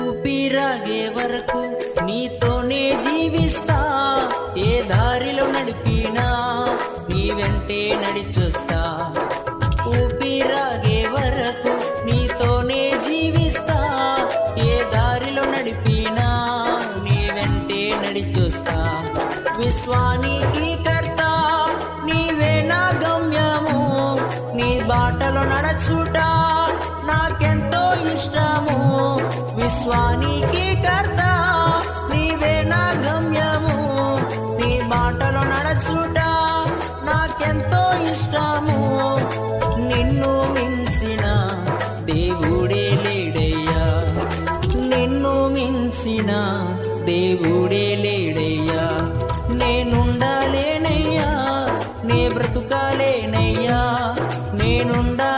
ఊపిరాగే వరకు నీతోనే జీవిస్తా, ఏ దారిలో నడిపినా నీ వెంటే నడిచొస్తా. ఊపిరాగే వరకు నీతోనే జీవిస్తా, ఏ దారిలో నడిపినా నీ వెంటే నడిచొస్తా. విశ్వానికి కర్త నీవే నా గమ్యము, నీ బాటలో నడచుట నాకెంతో ఇష్టము. విశ్వానికి కర్త నీవే నా గమ్యము, నీ బాటలో నడచుట నాకెంతో ఇష్టము. నిన్ను మించిన దేవుడే లేడయ్యా, నిన్ను మించిన దేవుడే లేడయ్యా. నేనుండాలేనయ్యా, నే బ్రతుకాలేనయ్యా, నేనుండా